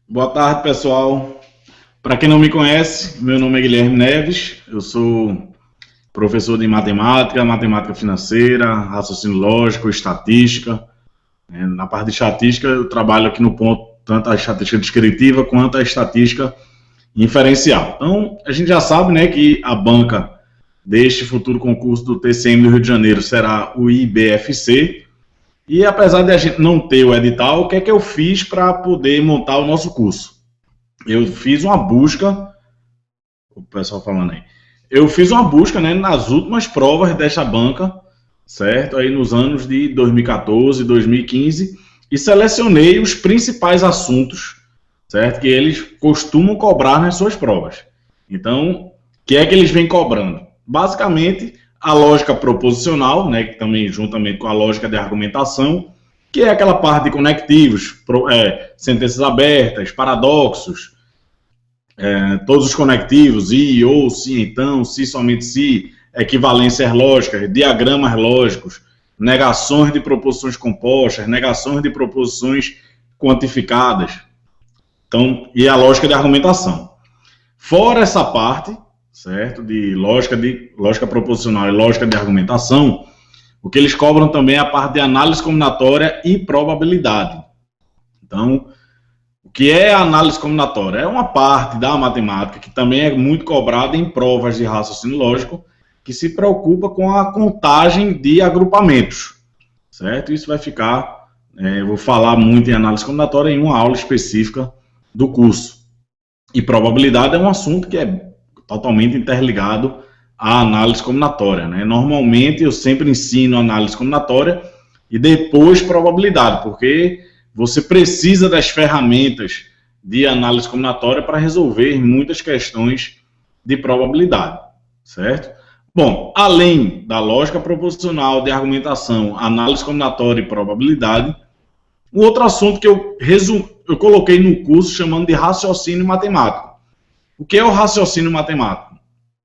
Boa tarde, pessoal. Para quem não me conhece, meu nome é Guilherme Neves, eu sou professor de matemática, matemática financeira, raciocínio lógico, estatística. Na parte de estatística, eu trabalho aqui no ponto tanto a estatística descritiva quanto a estatística inferencial. Então, a gente já sabe, né, que a banca deste futuro concurso do TCM do Rio de Janeiro será o IBFC. E apesar de a gente não ter o edital, o que é que eu fiz para poder montar o nosso curso? Eu fiz uma busca, o pessoal falando aí, eu fiz uma busca, né, nas últimas provas desta banca, certo? Aí nos anos de 2014, 2015, e selecionei os principais assuntos, certo? Que eles costumam cobrar nas suas provas. Então, o que é que eles vêm cobrando? Basicamente, a lógica proposicional, né, que também juntamente com a lógica de argumentação, que é aquela parte de conectivos, sentenças abertas, paradoxos, todos os conectivos, e, ou, se, então, se, somente se, equivalências lógicas, diagramas lógicos, negações de proposições compostas, negações de proposições quantificadas, então, e a lógica de argumentação. Fora essa parte, certo, de lógica proposicional e lógica de argumentação, o que eles cobram também é a parte de análise combinatória e probabilidade. Então, o que é a análise combinatória? É uma parte da matemática que também é muito cobrada em provas de raciocínio lógico, que se preocupa com a contagem de agrupamentos, certo? Isso vai ficar, eu vou falar muito em análise combinatória em uma aula específica do curso. E probabilidade é um assunto que é totalmente interligado à análise combinatória, né? Normalmente eu sempre ensino análise combinatória e depois probabilidade, porque você precisa das ferramentas de análise combinatória para resolver muitas questões de probabilidade, certo? Bom, além da lógica proposicional, de argumentação, análise combinatória e probabilidade, um outro assunto que eu coloquei no curso chamando de raciocínio matemático. O que é o raciocínio matemático?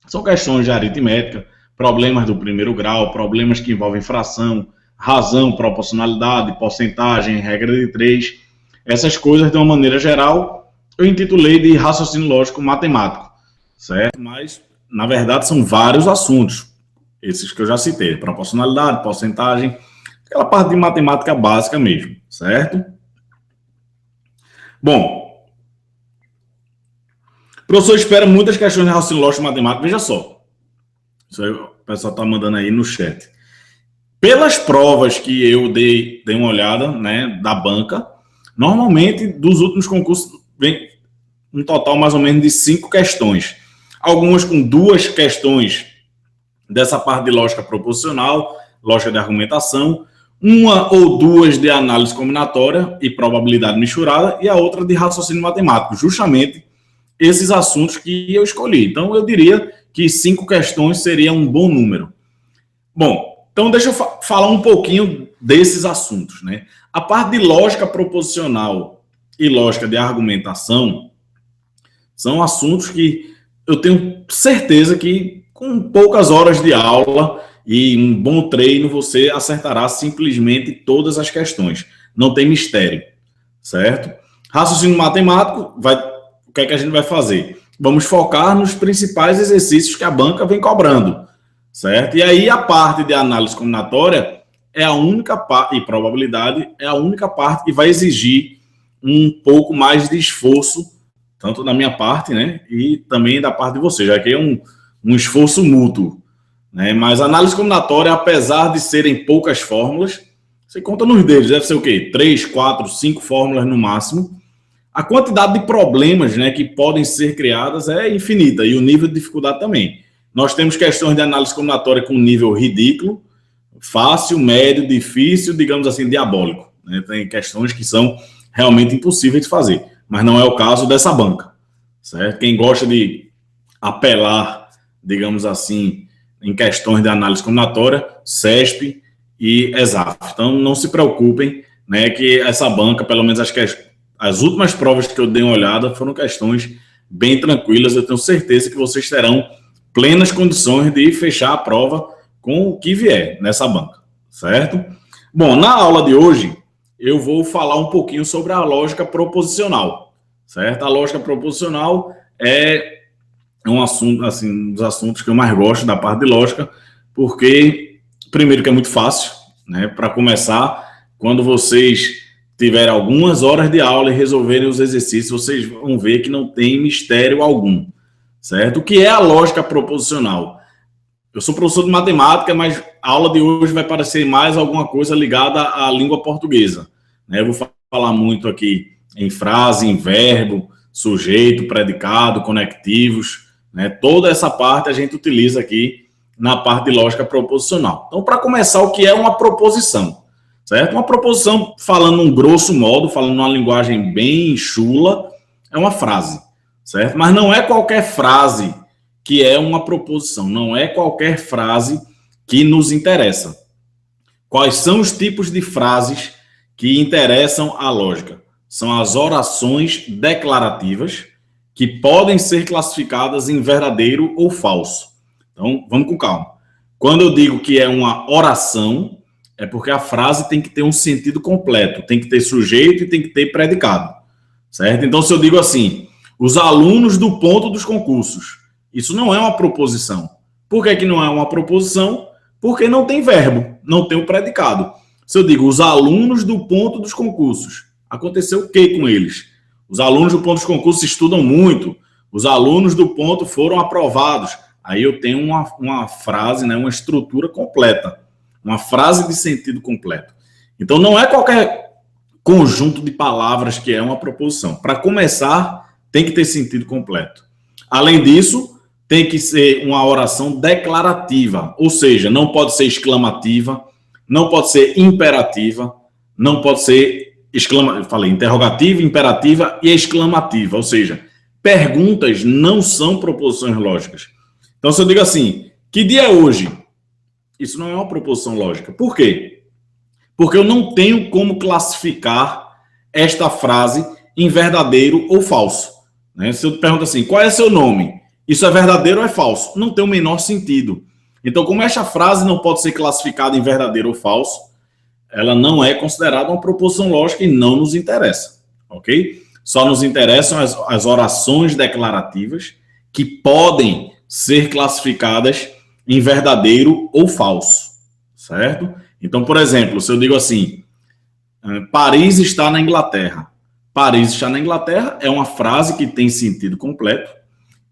São questões de aritmética, problemas do primeiro grau, problemas que envolvem fração, razão, proporcionalidade, porcentagem, regra de 3. Essas coisas, de uma maneira geral, eu intitulei de raciocínio lógico matemático, certo? Mas, na verdade, são vários assuntos, esses que eu já citei, proporcionalidade, porcentagem, aquela parte de matemática básica mesmo, certo? Bom, o professor espera muitas questões de raciocínio lógico matemático. Veja só. Isso aí o pessoal está mandando aí no chat. Pelas provas que eu dei uma olhada, né, da banca, normalmente dos últimos concursos vem um total mais ou menos de 5 questões. Algumas com 2 questões dessa parte de lógica proposicional, lógica de argumentação, uma ou 2 de análise combinatória e probabilidade misturada, e a outra de raciocínio matemático, justamente esses assuntos que eu escolhi. Então, eu diria que 5 questões seria um bom número. Bom, então deixa eu falar um pouquinho desses assuntos, né? A parte de lógica proposicional e lógica de argumentação são assuntos que eu tenho certeza que com poucas horas de aula e um bom treino você acertará simplesmente todas as questões. Não tem mistério, certo? Raciocínio matemático o que é que a gente vai fazer? Vamos focar nos principais exercícios que a banca vem cobrando, certo? E aí a parte de análise combinatória é a única parte, e probabilidade é a única parte que vai exigir um pouco mais de esforço, tanto da minha parte, né, e também da parte de você, já que é um esforço mútuo, né? Mas a análise combinatória, apesar de serem poucas fórmulas, você conta nos dedos, deve ser o quê? 3, 4, 5 fórmulas no máximo. A quantidade de problemas, né, que podem ser criadas é infinita e o nível de dificuldade também. Nós temos questões de análise combinatória com nível ridículo, fácil, médio, difícil, digamos assim, diabólico, né? Tem questões que são realmente impossíveis de fazer, mas não é o caso dessa banca, certo? Quem gosta de apelar, digamos assim, em questões de análise combinatória, CESP e ESAF. Então, não se preocupem, né, que essa banca, pelo menos as últimas provas que eu dei uma olhada foram questões bem tranquilas. Eu tenho certeza que vocês terão plenas condições de fechar a prova com o que vier nessa banca, certo? Bom, na aula de hoje, eu vou falar um pouquinho sobre a lógica proposicional, certo? A lógica proposicional é um assunto, assim, um dos assuntos que eu mais gosto da parte de lógica, porque, primeiro, que é muito fácil, né? Para começar, quando vocês tiverem algumas horas de aula e resolverem os exercícios, vocês vão ver que não tem mistério algum, certo? O que é a lógica proposicional? Eu sou professor de matemática, mas a aula de hoje vai parecer mais alguma coisa ligada à língua portuguesa, né? Eu vou falar muito aqui em frase, em verbo, sujeito, predicado, conectivos, né? Toda essa parte a gente utiliza aqui na parte de lógica proposicional. Então, para começar, o que é uma proposição? Certo? Uma proposição, falando um grosso modo, falando uma linguagem bem chula, é uma frase, certo? Mas não é qualquer frase que é uma proposição, não é qualquer frase que nos interessa. Quais são os tipos de frases que interessam à lógica? São as orações declarativas, que podem ser classificadas em verdadeiro ou falso. Então, vamos com calma. Quando eu digo que é uma oração, é porque a frase tem que ter um sentido completo, tem que ter sujeito e tem que ter predicado, certo? Então, se eu digo assim, os alunos do ponto dos concursos, isso não é uma proposição. Por que não é uma proposição? Porque não tem verbo, não tem o predicado. Se eu digo os alunos do ponto dos concursos, aconteceu o que com eles? Os alunos do ponto dos concursos estudam muito, os alunos do ponto foram aprovados. Aí eu tenho uma frase, né, uma estrutura completa, uma frase de sentido completo. Então não é qualquer conjunto de palavras que é uma proposição. Para começar, tem que ter sentido completo. Além disso, tem que ser uma oração declarativa, ou seja, não pode ser exclamativa, não pode ser imperativa, não pode ser interrogativa, imperativa e exclamativa, ou seja, perguntas não são proposições lógicas. Então, se eu digo assim, que dia é hoje? Isso não é uma proposição lógica. Por quê? Porque eu não tenho como classificar esta frase em verdadeiro ou falso. Né? Se eu te pergunto assim, qual é seu nome? Isso é verdadeiro ou é falso? Não tem o menor sentido. Então, como esta frase não pode ser classificada em verdadeiro ou falso, ela não é considerada uma proposição lógica e não nos interessa, ok? Só nos interessam as orações declarativas que podem ser classificadas em verdadeiro ou falso, certo? Então, por exemplo, se eu digo assim, Paris está na Inglaterra. Paris está na Inglaterra é uma frase que tem sentido completo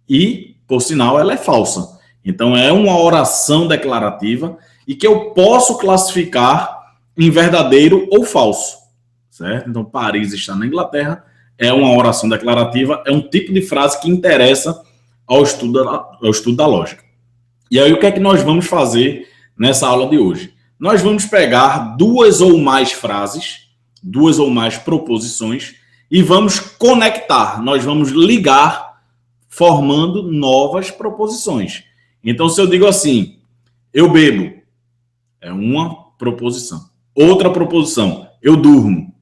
e, por sinal, ela é falsa. Então, é uma oração declarativa e que eu posso classificar em verdadeiro ou falso, certo? Então, Paris está na Inglaterra é uma oração declarativa, é um tipo de frase que interessa ao estudo da lógica. E aí, o que é que nós vamos fazer nessa aula de hoje? Nós vamos pegar duas ou mais frases, duas ou mais proposições, e vamos conectar, nós vamos ligar, formando novas proposições. Então, se eu digo assim, eu bebo, é uma proposição. Outra proposição, eu durmo.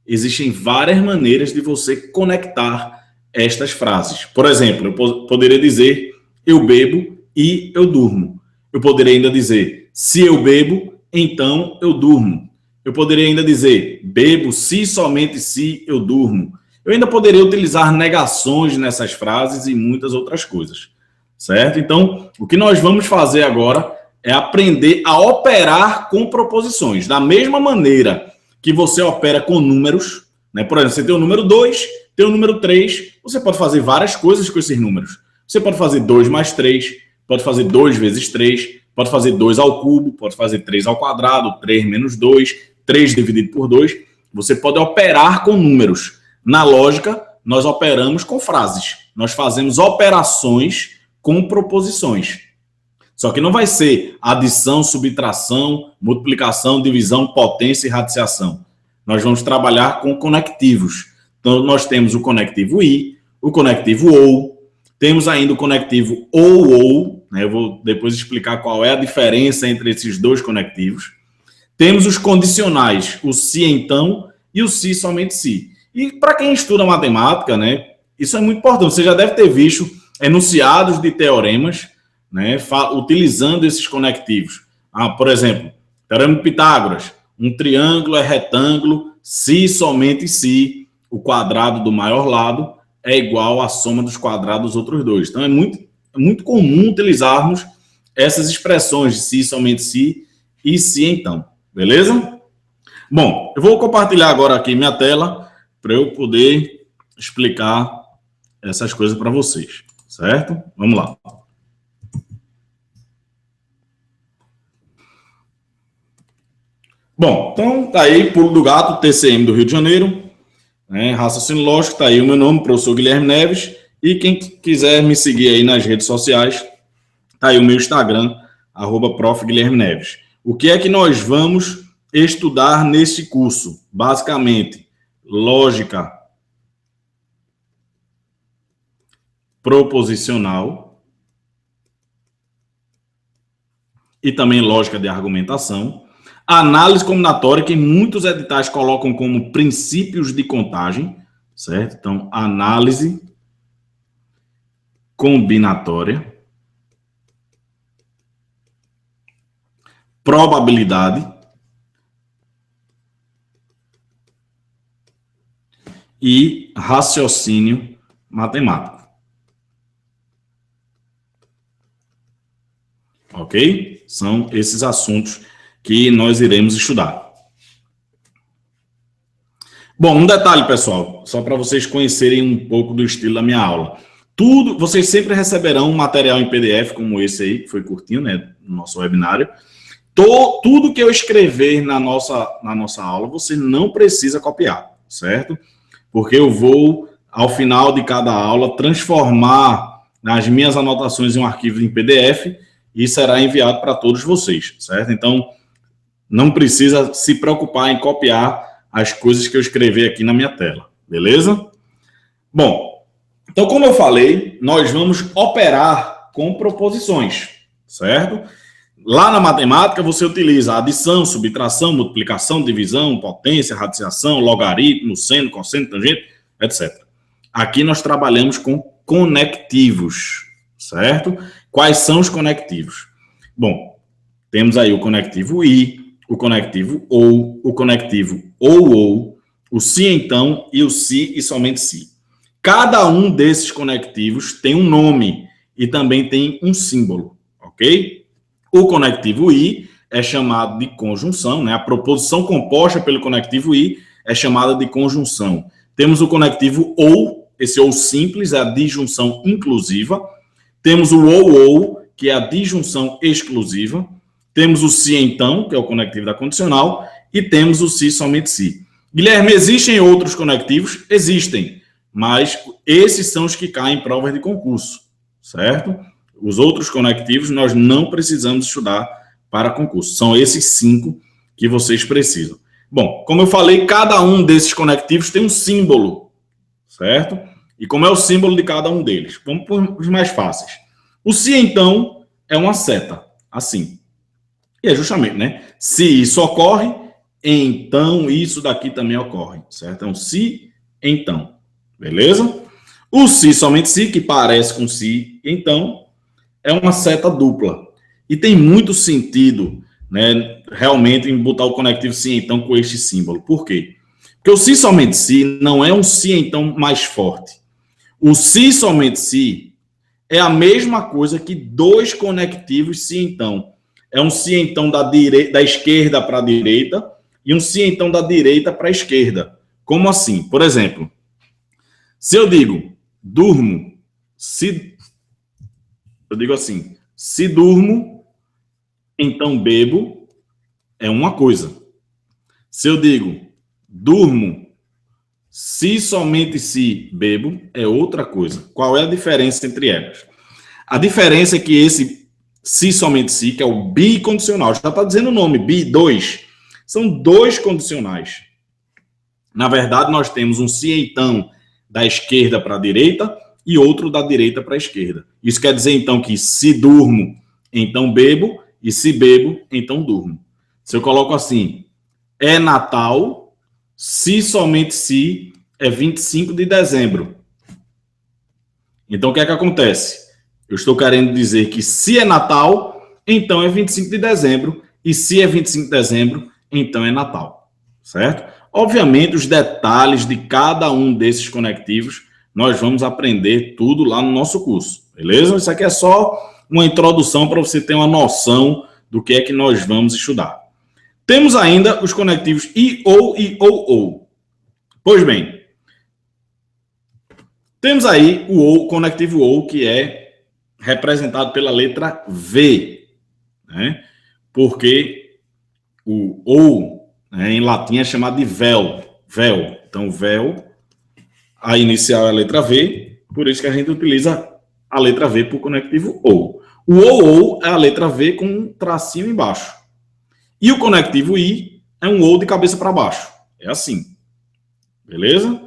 Existem várias maneiras de você conectar estas frases. Por exemplo, eu poderia dizer, eu bebo e eu durmo. Eu poderia ainda dizer, se eu bebo, então eu durmo. Eu poderia ainda dizer, bebo se somente se eu durmo. Eu ainda poderia utilizar negações nessas frases e muitas outras coisas, certo? Então, o que nós vamos fazer agora é aprender a operar com proposições. Da mesma maneira que você opera com números, né? Por exemplo, você tem o número 2, tem o número 3, você pode fazer várias coisas com esses números. Você pode fazer 2 mais 3, pode fazer 2 vezes 3, pode fazer 2 ao cubo, pode fazer 3 ao quadrado, 3 menos 2, 3 dividido por 2. Você pode operar com números. Na lógica, nós operamos com frases. Nós fazemos operações com proposições. Só que não vai ser adição, subtração, multiplicação, divisão, potência e radiciação. Nós vamos trabalhar com conectivos. Então, nós temos o conectivo e, o conectivo ou, temos ainda o conectivo ou, né? Eu vou depois explicar qual é a diferença entre esses dois conectivos. Temos os condicionais, o se então e o se somente se. E para quem estuda matemática, né, isso é muito importante. Você já deve ter visto enunciados de teoremas, né, utilizando esses conectivos. Por exemplo, teorema de Pitágoras, um triângulo é retângulo se e somente se o quadrado do maior lado é igual à soma dos quadrados dos outros dois. Então, é muito comum utilizarmos essas expressões de se e somente se e se então. Beleza? Bom, eu vou compartilhar agora aqui minha tela para eu poder explicar essas coisas para vocês, certo? Vamos lá. Bom, então tá aí, Pulo do Gato, TCM do Rio de Janeiro, né? Raciocínio Lógico, tá aí o meu nome, professor Guilherme Neves, e quem quiser me seguir aí nas redes sociais, tá aí o meu Instagram, @prof. Guilherme Neves. O que é que nós vamos estudar nesse curso? Basicamente, lógica proposicional e também lógica de argumentação. Análise combinatória, que muitos editais colocam como princípios de contagem, certo? Então, análise combinatória, probabilidade e raciocínio matemático. Ok? São esses assuntos que nós iremos estudar. Bom, um detalhe, pessoal, só para vocês conhecerem um pouco do estilo da minha aula. Vocês sempre receberão um material em PDF, como esse aí, que foi curtinho, né, no nosso webinário. Tudo que eu escrever na nossa aula, você não precisa copiar, certo? Porque eu vou, ao final de cada aula, transformar as minhas anotações em um arquivo em PDF e será enviado para todos vocês, certo? Então, não precisa se preocupar em copiar as coisas que eu escrevi aqui na minha tela, beleza? Bom, então, como eu falei, nós vamos operar com proposições, certo? Lá na matemática, você utiliza adição, subtração, multiplicação, divisão, potência, radiciação, logaritmo, seno, cosseno, tangente, etc. Aqui nós trabalhamos com conectivos, certo? Quais são os conectivos? Bom, temos aí o conectivo e, o conectivo ou, o conectivo ou, o se então e o se e somente se. Cada um desses conectivos tem um nome e também tem um símbolo, ok? O conectivo e é chamado de conjunção, né? A proposição composta pelo conectivo e é chamada de conjunção. Temos o conectivo ou, esse ou simples é a disjunção inclusiva. Temos o ou, que é a disjunção exclusiva. Temos o se então, que é o conectivo da condicional, e temos o se somente se. Guilherme, existem outros conectivos? Existem, mas esses são os que caem em provas de concurso, certo? Os outros conectivos nós não precisamos estudar para concurso. São esses 5 que vocês precisam. Bom, como eu falei, cada um desses conectivos tem um símbolo, certo? E como é o símbolo de cada um deles? Vamos por os mais fáceis. O se então é uma seta, assim. E é justamente, né? Se isso ocorre, então isso daqui também ocorre, certo? Então, se, então. Beleza? O se somente se, que parece com se, então, é uma seta dupla. E tem muito sentido, né, realmente, em botar o conectivo se, então, com este símbolo. Por quê? Porque o se somente se não é um se, então, mais forte. O se somente se é a mesma coisa que 2 conectivos se, então. É um se então da esquerda para a direita e um se então da direita para a esquerda. Como assim? Por exemplo, se eu digo durmo, eu digo assim, se durmo, então bebo, é uma coisa. Se eu digo durmo, se somente se bebo, é outra coisa. Qual é a diferença entre elas? A diferença é que esse se somente se, que é o bicondicional, já está dizendo o nome, bi, 2. São 2 condicionais. Na verdade, nós temos um se então da esquerda para a direita e outro da direita para a esquerda. Isso quer dizer, então, que se durmo, então bebo, e se bebo, então durmo. Se eu coloco assim, é Natal, se somente se, é 25 de dezembro. Então, o que é que acontece? Eu estou querendo dizer que se é Natal, então é 25 de dezembro. E se é 25 de dezembro, então é Natal. Certo? Obviamente, os detalhes de cada um desses conectivos, nós vamos aprender tudo lá no nosso curso, beleza? Isso aqui é só uma introdução para você ter uma noção do que é que nós vamos estudar. Temos ainda os conectivos I/O e OO. Pois bem, temos aí o conectivo OU, que é representado pela letra V, né? Porque o OU, né, em latim, é chamado de véu. Então, véu, a inicial é a letra V, por isso que a gente utiliza a letra V para o conectivo OU. O OU é a letra V com um tracinho embaixo. E o conectivo I é um OU de cabeça para baixo. É assim. Beleza?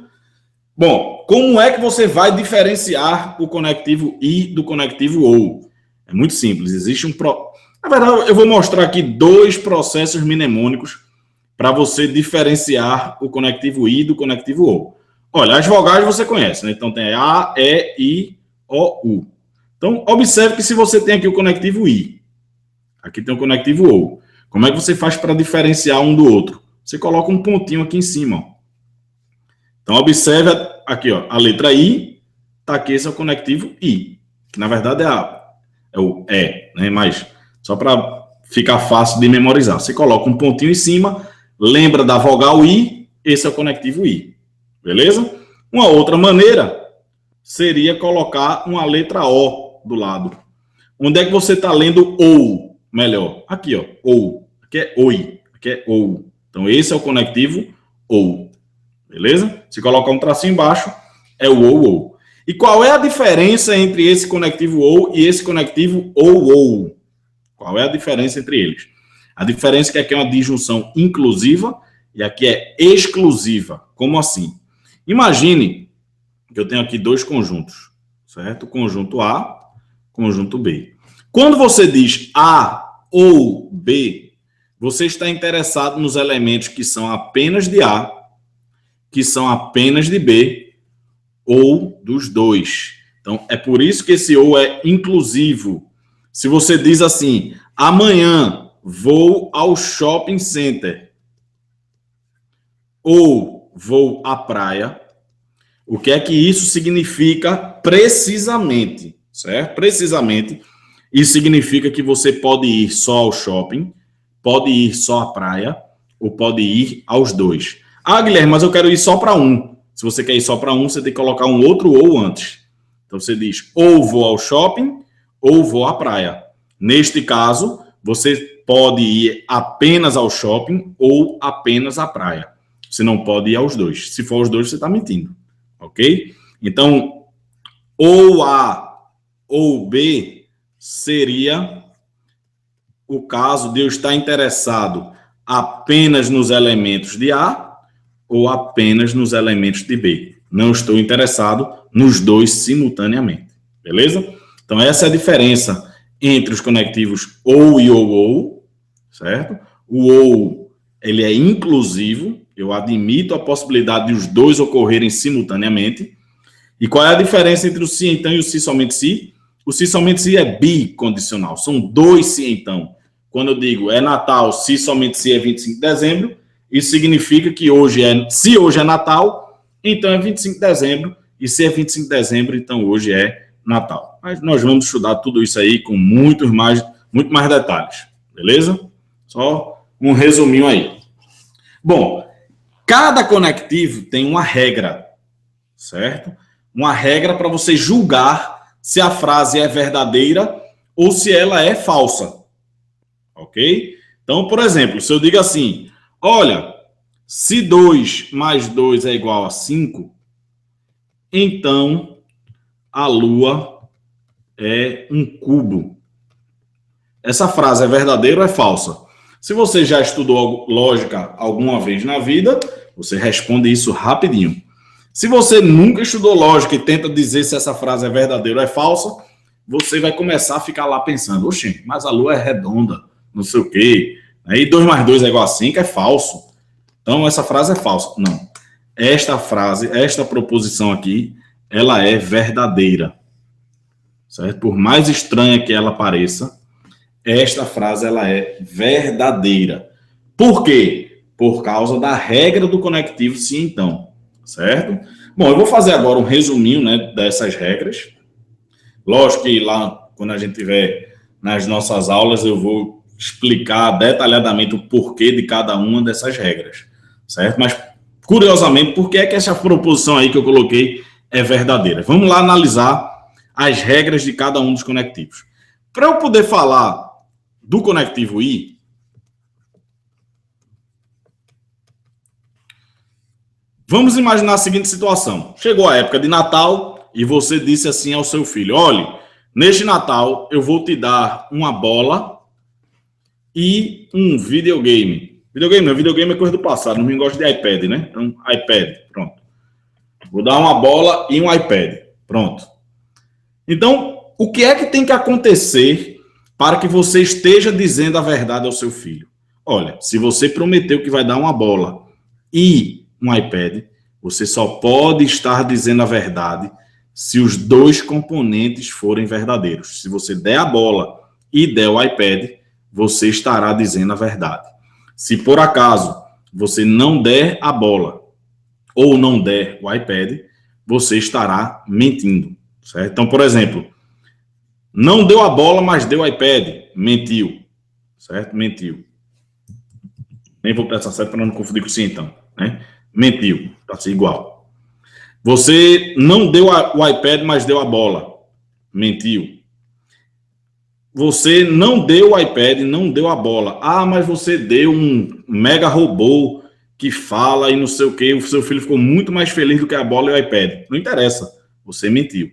Bom, como é que você vai diferenciar o conectivo I do conectivo OU? É muito simples. Existe Na verdade, eu vou mostrar aqui 2 processos mnemônicos para você diferenciar o conectivo I do conectivo OU. Olha, as vogais você conhece, né? Então tem A, E, I, O, U. Então, observe que se você tem aqui o conectivo I, aqui tem o conectivo OU. Como é que você faz para diferenciar um do outro? Você coloca um pontinho aqui em cima, ó. Então, observe aqui, ó, a letra I, tá aqui, esse é o conectivo I, que na verdade é o E, né? Mas só para ficar fácil de memorizar. Você coloca um pontinho em cima, lembra da vogal I, esse é o conectivo I, beleza? Uma outra maneira seria colocar uma letra O do lado. Onde é que você está lendo OU? Melhor, aqui, ó, OU. Aqui é OI, aqui é OU. Então, esse é o conectivo OU. Beleza? Se colocar um tracinho embaixo, é o OU. E qual é a diferença entre esse conectivo OU e esse conectivo OU? Qual é a diferença entre eles? A diferença é que aqui é uma disjunção inclusiva e aqui é exclusiva. Como assim? Imagine que eu tenho aqui 2 conjuntos, certo? Conjunto A, conjunto B. Quando você diz A ou B, você está interessado nos elementos que são apenas de A, que são apenas de B, ou dos dois. Então, é por isso que esse ou é inclusivo. Se você diz assim, amanhã vou ao shopping center, ou vou à praia, o que é que isso significa precisamente, certo? Precisamente, isso significa que você pode ir só ao shopping, pode ir só à praia, ou pode ir aos dois. Ah, Guilherme, mas eu quero ir só para um. Se você quer ir só para um, você tem que colocar um outro ou antes. Então, você diz ou vou ao shopping ou vou à praia. Neste caso, você pode ir apenas ao shopping ou apenas à praia. Você não pode ir aos dois. Se for aos dois, você está mentindo. Ok? Então, ou A ou B seria o caso de eu estar interessado apenas nos elementos de A ou apenas nos elementos de B. Não estou interessado nos dois simultaneamente. Beleza? Então, essa é a diferença entre os conectivos OU e OU, certo? O OU, ele é inclusivo, eu admito a possibilidade de os dois ocorrerem simultaneamente. E qual é a diferença entre o se então e o se somente se? O se somente se é bicondicional, são 2 se então. Quando eu digo é Natal, se somente se é 25 de dezembro, isso significa que se hoje é Natal, então é 25 de dezembro, e se é 25 de dezembro, então hoje é Natal. Mas nós vamos estudar tudo isso aí com muito mais detalhes, beleza? Só um resuminho aí. Bom, cada conectivo tem uma regra, certo? Uma regra para você julgar se a frase é verdadeira ou se ela é falsa, ok? Então, por exemplo, se eu digo assim, olha, se 2 mais 2 é igual a 5, então a Lua é um cubo. Essa frase é verdadeira ou é falsa? Se você já estudou lógica alguma vez na vida, você responde isso rapidinho. Se você nunca estudou lógica e tenta dizer se essa frase é verdadeira ou é falsa, você vai começar a ficar lá pensando, oxe, mas a Lua é redonda, não sei o quê. Aí 2 mais 2 é igual a 5, é falso. Então, essa frase é falsa. Não. Esta proposição aqui, ela é verdadeira. Certo? Por mais estranha que ela pareça, esta frase ela é verdadeira. Por quê? por causa da regra do conectivo se então, certo? Bom, eu vou fazer agora um resuminho, né, dessas regras. Lógico que lá, quando a gente tiver nas nossas aulas, eu vou explicar detalhadamente o porquê de cada uma dessas regras, certo? Mas, curiosamente, por que é que essa proposição aí que eu coloquei é verdadeira? Vamos lá analisar as regras de cada um dos conectivos. Para eu poder falar do conectivo I, vamos imaginar a seguinte situação. Chegou a época de Natal e você disse assim ao seu filho: olhe, neste Natal eu vou te dar uma bola e um videogame. Videogame é coisa do passado, não gosto de iPad, né? Então, iPad, pronto. Vou dar uma bola e um iPad, pronto. Então, o que é que tem que acontecer para que você esteja dizendo a verdade ao seu filho? Olha, se você prometeu que vai dar uma bola e um iPad, você só pode estar dizendo a verdade se os dois componentes forem verdadeiros. Se você der a bola e der o iPad, você estará dizendo a verdade. Se por acaso você não der a bola ou não der o iPad, você estará mentindo, certo? Então, por exemplo, não deu a bola, mas deu o iPad, mentiu, certo? Mentiu. Nem vou prestar certo para não confundir com sim, então, né? Mentiu, para ser igual. Você não deu o iPad, mas deu a bola, mentiu. Você não deu o iPad, não deu a bola. Ah, mas você deu um mega robô que fala e não sei o que. O seu filho ficou muito mais feliz do que a bola e o iPad. Não interessa, você mentiu,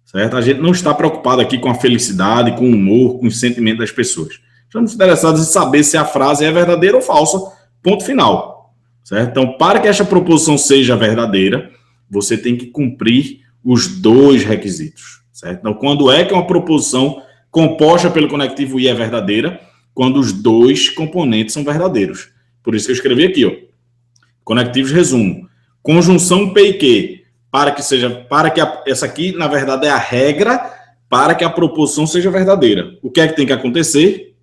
certo? A gente não está preocupado aqui com a felicidade, com o humor, com o sentimento das pessoas. Estamos interessados em saber se a frase é verdadeira ou falsa, ponto final, certo? Então, para que esta proposição seja verdadeira, você tem que cumprir os dois requisitos, certo? Então, quando é que uma proposição composta pelo conectivo I é verdadeira? Quando os dois componentes são verdadeiros. Por isso que eu escrevi aqui, ó. Conectivos resumo. Conjunção P e Q, essa aqui, na verdade, é a regra para que a proposição seja verdadeira. O que é que tem que acontecer?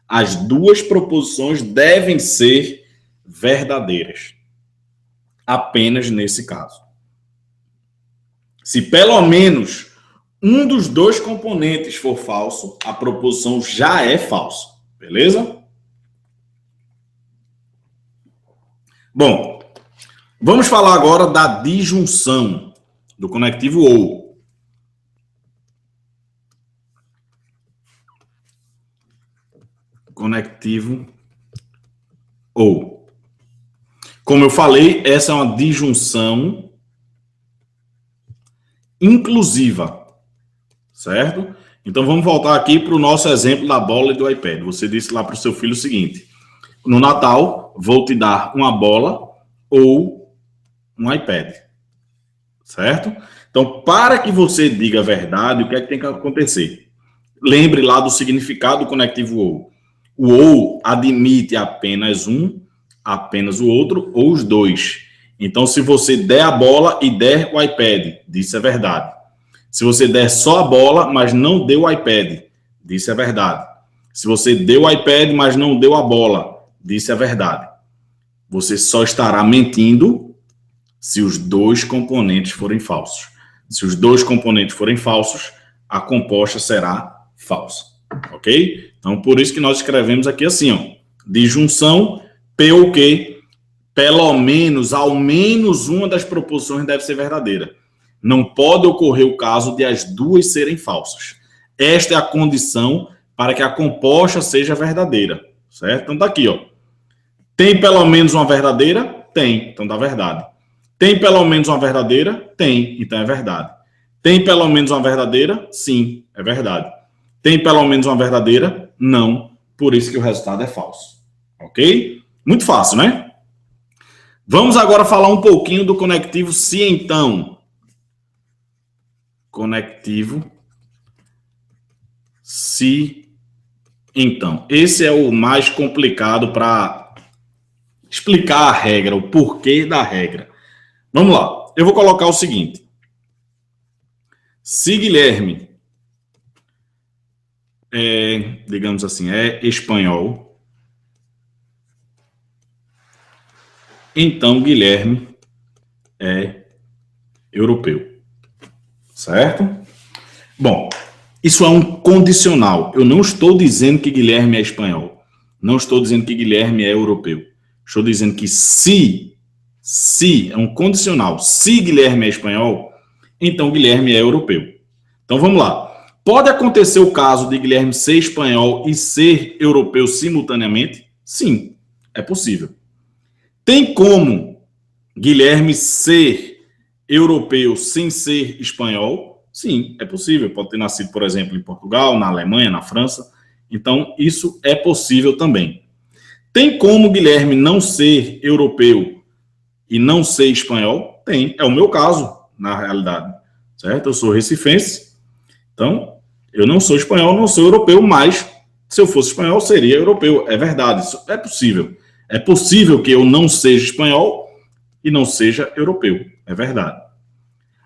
As duas proposições devem ser verdadeiras. Apenas nesse caso. Se pelo menos um dos dois componentes for falso, a proposição já é falsa. Beleza? Bom, vamos falar agora da disjunção do conectivo OU. Conectivo OU. Como eu falei, essa é uma disjunção inclusiva, certo? Então vamos voltar aqui para o nosso exemplo da bola e do iPad. Você disse lá para o seu filho o seguinte: no Natal vou te dar uma bola ou um iPad, certo? Então, para que você diga a verdade, o que é que tem que acontecer? Lembre lá do significado do conectivo OU. O OU admite apenas um, apenas o outro ou os dois. Então, se você der a bola e der o iPad, isso é verdade. Se você der só a bola, mas não deu o iPad, isso é verdade. Se você deu o iPad, mas não deu a bola, isso é verdade. Você só estará mentindo se os dois componentes forem falsos. Se os dois componentes forem falsos, a composta será falsa. Ok? Então, por isso que nós escrevemos aqui assim, ó, disjunção P ou Q, pelo menos, ao menos uma das proposições deve ser verdadeira. Não pode ocorrer o caso de as duas serem falsas. Esta é a condição para que a composta seja verdadeira, certo? Então, tá aqui, ó. Tem pelo menos uma verdadeira? Tem, então dá verdade. Tem pelo menos uma verdadeira? Tem, então é verdade. Tem pelo menos uma verdadeira? Sim, é verdade. Tem pelo menos uma verdadeira? Não, por isso que o resultado é falso. Ok? Muito fácil, né? Vamos agora falar um pouquinho do conectivo se então. Conectivo se então. Esse é o mais complicado para explicar a regra, o porquê da regra. Vamos lá. Eu vou colocar o seguinte. Se Guilherme digamos assim, é espanhol, então Guilherme é europeu. Certo? Bom, isso é um condicional. Eu não estou dizendo que Guilherme é espanhol. Não estou dizendo que Guilherme é europeu. Estou dizendo que se é um condicional, se Guilherme é espanhol, então Guilherme é europeu. Então vamos lá. Pode acontecer o caso de Guilherme ser espanhol e ser europeu simultaneamente? Sim, é possível. Tem como Guilherme ser europeu sem ser espanhol? Sim, é possível. Pode ter nascido, por exemplo, em Portugal, na Alemanha, na França. Então, isso é possível também. Tem como Guilherme não ser europeu e não ser espanhol? Tem. É o meu caso, na realidade. Certo? Eu sou recifense. Então, eu não sou espanhol, não sou europeu, mas se eu fosse espanhol, seria europeu. É verdade, isso é possível. É possível que eu não seja espanhol e não seja europeu. É verdade.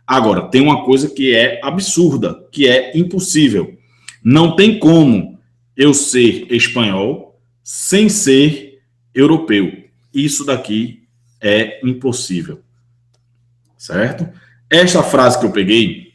Agora, tem uma coisa que é absurda, que é impossível. Não tem como eu ser espanhol sem ser europeu. Isso daqui é impossível. Certo? Esta frase que eu peguei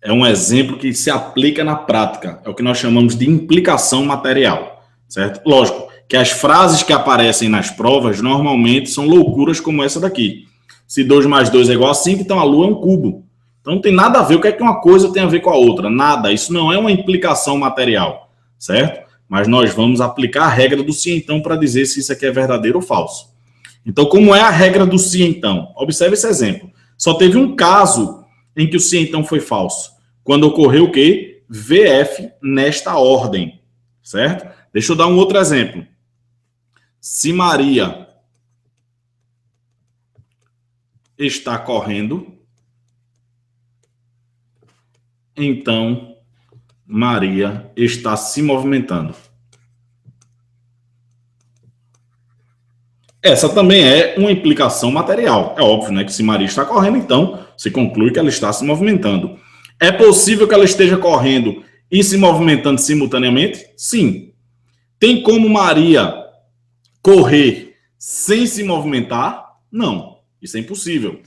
é um exemplo que se aplica na prática. É o que nós chamamos de implicação material. Certo? Lógico que as frases que aparecem nas provas normalmente são loucuras como essa daqui. Se 2 mais 2 é igual a 5, então a Lua é um cubo. Então não tem nada a ver. O que é que uma coisa tem a ver com a outra? Nada. Isso não é uma implicação material, certo? Mas nós vamos aplicar a regra do se então para dizer se isso aqui é verdadeiro ou falso. Então, como é a regra do se então? Observe esse exemplo. Só teve um caso em que o se então foi falso. Quando ocorreu o quê? VF nesta ordem, certo? Deixa eu dar um outro exemplo. Se Maria está correndo, então Maria está se movimentando. Essa também é uma implicação material. É óbvio, né, que se Maria está correndo, então se conclui que ela está se movimentando. É possível que ela esteja correndo e se movimentando simultaneamente? Sim. Tem como Maria correr sem se movimentar? Não. Isso é impossível.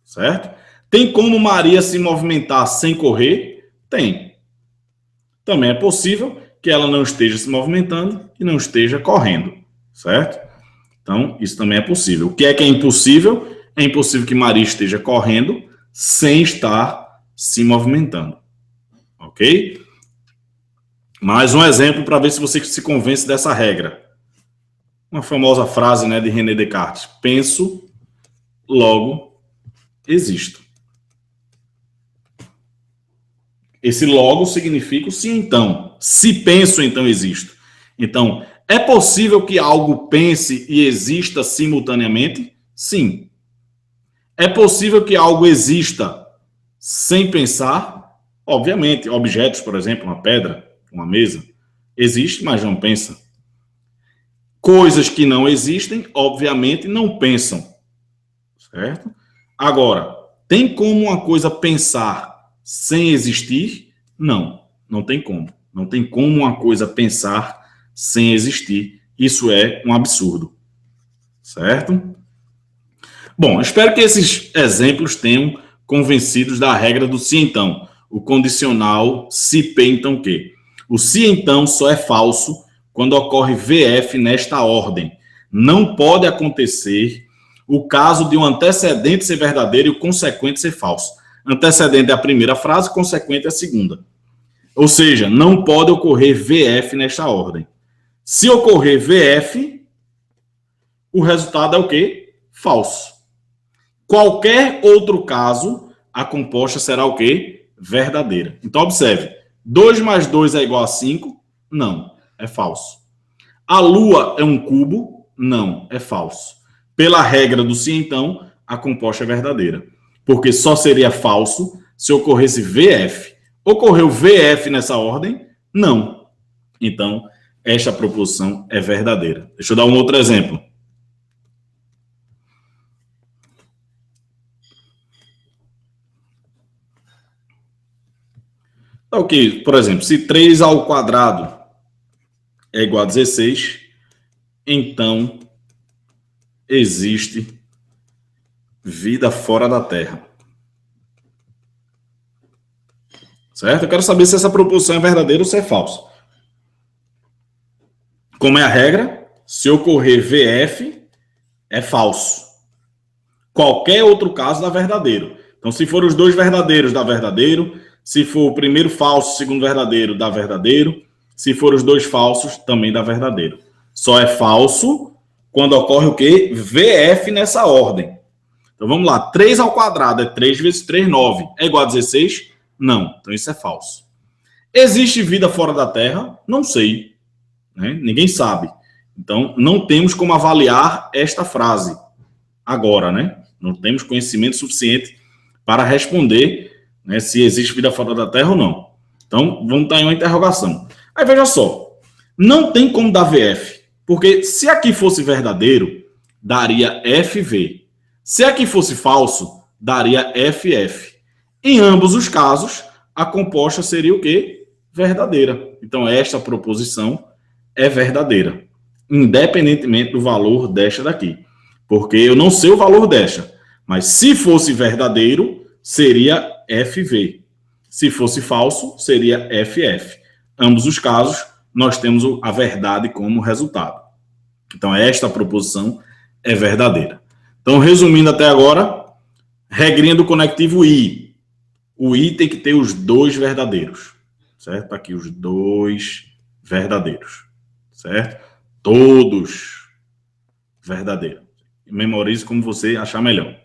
Certo? Tem como Maria se movimentar sem correr? Tem. Também é possível que ela não esteja se movimentando e não esteja correndo. Certo? Então, isso também é possível. O que é impossível? É impossível que Maria esteja correndo sem estar se movimentando. Ok? Mais um exemplo para ver se você se convence dessa regra. Uma famosa frase, né, de René Descartes. Penso, logo existo. Esse logo significa o se então. Se penso, então existo. Então, é possível que algo pense e exista simultaneamente? Sim. É possível que algo exista sem pensar? Obviamente. Objetos, por exemplo, uma pedra, uma mesa, existe, mas não pensa. Coisas que não existem, obviamente, não pensam. Certo? Agora, tem como uma coisa pensar sem existir? Não, não tem como. Não tem como uma coisa pensar sem existir. Isso é um absurdo. Certo? Bom, espero que esses exemplos tenham convencidos da regra do se então. O condicional se P então que. O se então só é falso quando ocorre VF nesta ordem. Não pode acontecer o caso de um antecedente ser verdadeiro e o consequente ser falso. Antecedente é a primeira frase, consequente é a segunda. Ou seja, não pode ocorrer VF nesta ordem. Se ocorrer VF, o resultado é o quê? Falso. Qualquer outro caso, a composta será o quê? Verdadeira. Então, observe. 2 mais 2 é igual a 5? Não, é falso. A Lua é um cubo? Não, é falso. Pela regra do se então, a composta é verdadeira. Porque só seria falso se ocorresse VF. Ocorreu VF nessa ordem? Não. Então, esta proposição é verdadeira. Deixa eu dar um outro exemplo. Ok, por exemplo, se 3 ao quadrado é igual a 16, então existe vida fora da Terra. Certo? Eu quero saber se essa proposição é verdadeira ou se é falsa. Como é a regra? Se ocorrer VF, é falso. Qualquer outro caso dá verdadeiro. Então, se for os dois verdadeiros, dá verdadeiro. Se for o primeiro falso, o segundo verdadeiro, dá verdadeiro. Se for os dois falsos, também dá verdadeiro. Só é falso quando ocorre o quê? VF nessa ordem. Então, vamos lá. 3 ao quadrado é 3 vezes 3, 9. É igual a 16? Não. Então, isso é falso. Existe vida fora da Terra? Não sei. Né? Ninguém sabe. Então, não temos como avaliar esta frase agora, né? Não temos conhecimento suficiente para responder, né, se existe vida fora da Terra ou não. Então, vamos estar em uma interrogação. Aí, veja só. Não tem como dar VF, porque se aqui fosse verdadeiro, daria FV. Se aqui fosse falso, daria FF. Em ambos os casos, a composta seria o quê? Verdadeira. Então, esta proposição é verdadeira, independentemente do valor desta daqui. Porque eu não sei o valor desta. Mas se fosse verdadeiro, seria FV. Se fosse falso, seria FF. Ambos os casos, nós temos a verdade como resultado. Então, esta proposição é verdadeira. Então, resumindo até agora, regrinha do conectivo I. O I tem que ter os dois verdadeiros. Certo? Aqui, os dois verdadeiros. Certo? Todos verdadeiros. Memorize como você achar melhor.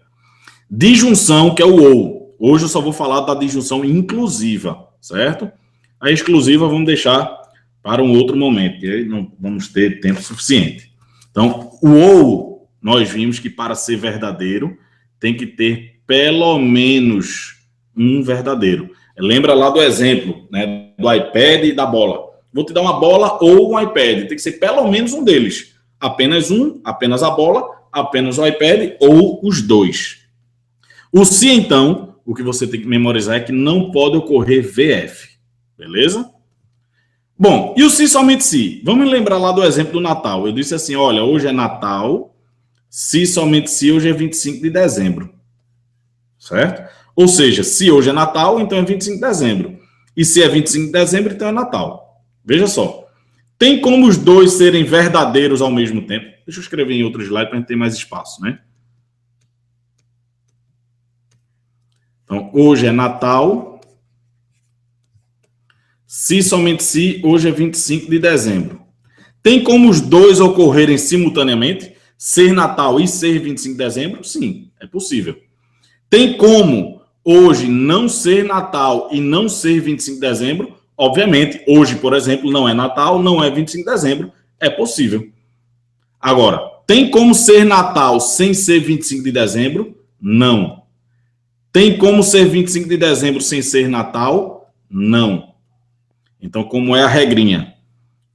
Disjunção, que é o ou. Hoje eu só vou falar da disjunção inclusiva, certo? A exclusiva vamos deixar para um outro momento, que aí não vamos ter tempo suficiente. Então, o ou, nós vimos que para ser verdadeiro, tem que ter pelo menos um verdadeiro. Lembra lá do exemplo, né, do iPad e da bola. Vou te dar uma bola ou um iPad. Tem que ser pelo menos um deles. Apenas um, apenas a bola, apenas o iPad ou os dois. O se, então, o que você tem que memorizar é que não pode ocorrer VF. Beleza? Bom, e o se somente se? Vamos lembrar lá do exemplo do Natal. Eu disse assim, olha, hoje é Natal, se somente se, hoje é 25 de dezembro. Certo? Ou seja, se hoje é Natal, então é 25 de dezembro. E se é 25 de dezembro, então é Natal. Veja só. Tem como os dois serem verdadeiros ao mesmo tempo? Deixa eu escrever em outro slide para a gente ter mais espaço, né? Então, hoje é Natal. Se somente se, hoje é 25 de dezembro. Tem como os dois ocorrerem simultaneamente? Ser Natal e ser 25 de dezembro? Sim, é possível. Tem como hoje não ser Natal e não ser 25 de dezembro? Obviamente, hoje, por exemplo, não é Natal, não é 25 de dezembro. É possível. Agora, tem como ser Natal sem ser 25 de dezembro? Não. Tem como ser 25 de dezembro sem ser Natal? Não. Então, como é a regrinha?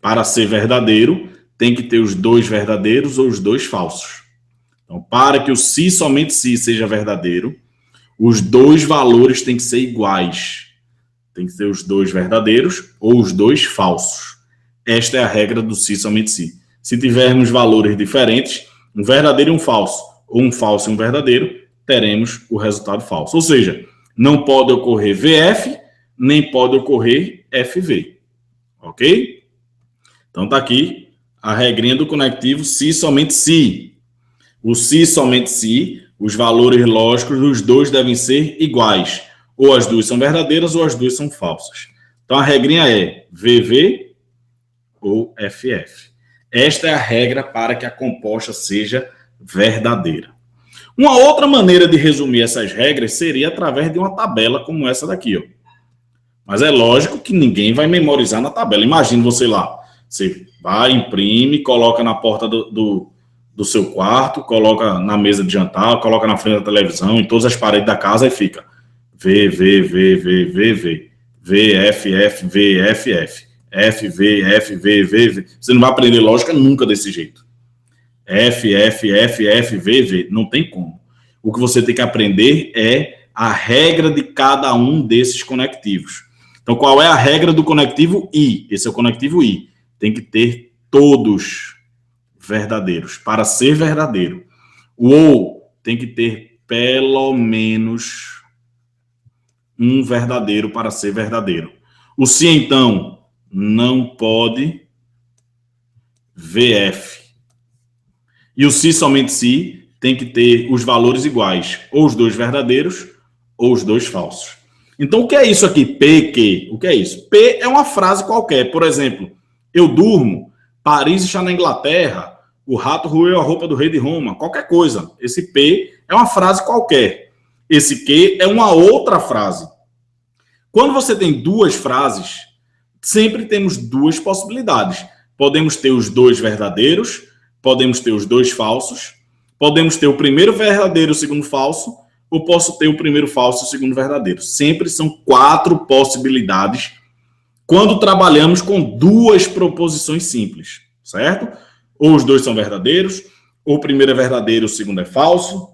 Para ser verdadeiro, tem que ter os dois verdadeiros ou os dois falsos. Então, para que o se somente se seja verdadeiro, os dois valores têm que ser iguais. Tem que ser os dois verdadeiros ou os dois falsos. Esta é a regra do se somente se. Se tivermos valores diferentes, um verdadeiro e um falso, ou um falso e um verdadeiro, teremos o resultado falso. Ou seja, não pode ocorrer VF, nem pode ocorrer FV. Ok? Então tá aqui a regrinha do conectivo se somente se. O se somente se, os valores lógicos dos dois devem ser iguais. Ou as duas são verdadeiras ou as duas são falsas. Então a regrinha é VV ou FF. Esta é a regra para que a composta seja verdadeira. Uma outra maneira de resumir essas regras seria através de uma tabela como essa daqui, ó. Mas é lógico que ninguém vai memorizar na tabela. Imagina você lá, você vai, imprime, coloca na porta do seu quarto, coloca na mesa de jantar, coloca na frente da televisão, em todas as paredes da casa e fica V, V, V, V, V, V, V, F, F, V, F, F, F, V, F, V, V, V. Você não vai aprender lógica nunca desse jeito. F, F, F, F, V, V. Não tem como. O que você tem que aprender é a regra de cada um desses conectivos. Então, qual é a regra do conectivo I? Esse é o conectivo I. Tem que ter todos verdadeiros, para ser verdadeiro. O ou tem que ter pelo menos um verdadeiro para ser verdadeiro. O se, então, não pode VF. E o se, somente se, tem que ter os valores iguais, ou os dois verdadeiros, ou os dois falsos. Então, o que é isso aqui? P, que? O que é isso? P é uma frase qualquer. Por exemplo, eu durmo, Paris está na Inglaterra, o rato roeu a roupa do rei de Roma, qualquer coisa. Esse P é uma frase qualquer. Esse que é uma outra frase. Quando você tem duas frases, sempre temos duas possibilidades. Podemos ter os dois verdadeiros, podemos ter os dois falsos, podemos ter o primeiro verdadeiro e o segundo falso, ou posso ter o primeiro falso e o segundo verdadeiro. Sempre são 4 possibilidades quando trabalhamos com duas proposições simples, certo? Ou os dois são verdadeiros, ou o primeiro é verdadeiro e o segundo é falso,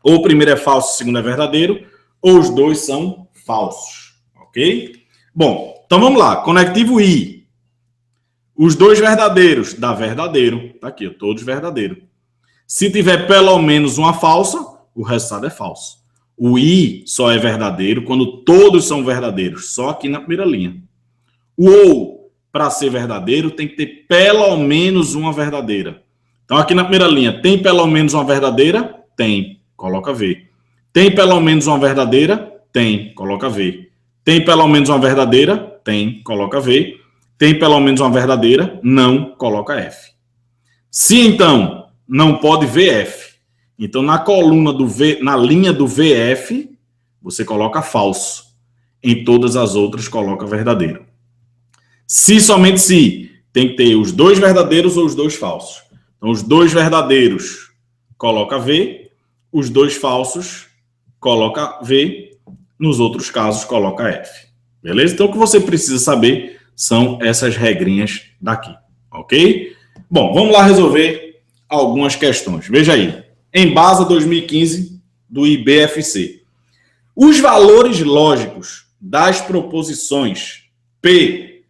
ou o primeiro é falso e o segundo é verdadeiro, ou os dois são falsos, ok? Bom, então vamos lá. Conectivo I. Os dois verdadeiros dá verdadeiro. Tá aqui, todos verdadeiros. Se tiver pelo menos uma falsa, o resultado é falso. O I só é verdadeiro quando todos são verdadeiros, só aqui na primeira linha. O ou, para ser verdadeiro, tem que ter pelo menos uma verdadeira. Então, aqui na primeira linha, tem pelo menos uma verdadeira? Tem. Coloca V. Tem pelo menos uma verdadeira? Tem. Coloca V. Tem pelo menos uma verdadeira? Tem. Coloca V. Tem pelo menos uma verdadeira? Não. Coloca F. Se, então, não pode VF. Então, na coluna do V, na linha do VF, você coloca falso. Em todas as outras, coloca verdadeiro. Se, somente se, tem que ter os dois verdadeiros ou os dois falsos. Então, os dois verdadeiros, coloca V. Os dois falsos, coloca V. Nos outros casos, coloca F. Beleza? Então, o que você precisa saber são essas regrinhas daqui. Ok? Bom, vamos lá resolver algumas questões. Veja aí. Embasa 2015 do IBFC. Os valores lógicos das proposições P,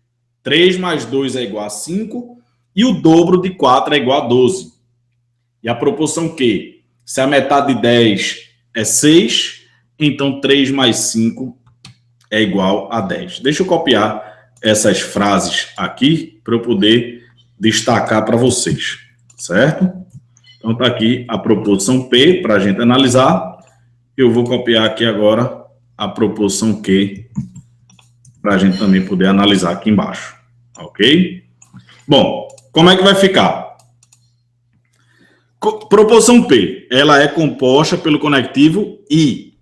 3 mais 2 é igual a 5, e o dobro de 4 é igual a 12. E a proporção Q, se a metade de 10 é 6, então 3 mais 5 é igual a 10. Deixa eu copiar essas frases aqui para eu poder destacar para vocês, certo? Então está aqui a proposição P para a gente analisar. Eu vou copiar aqui agora a proposição Q para a gente também poder analisar aqui embaixo, ok? Bom, como é que vai ficar? Proposição P, ela é composta pelo conectivo I.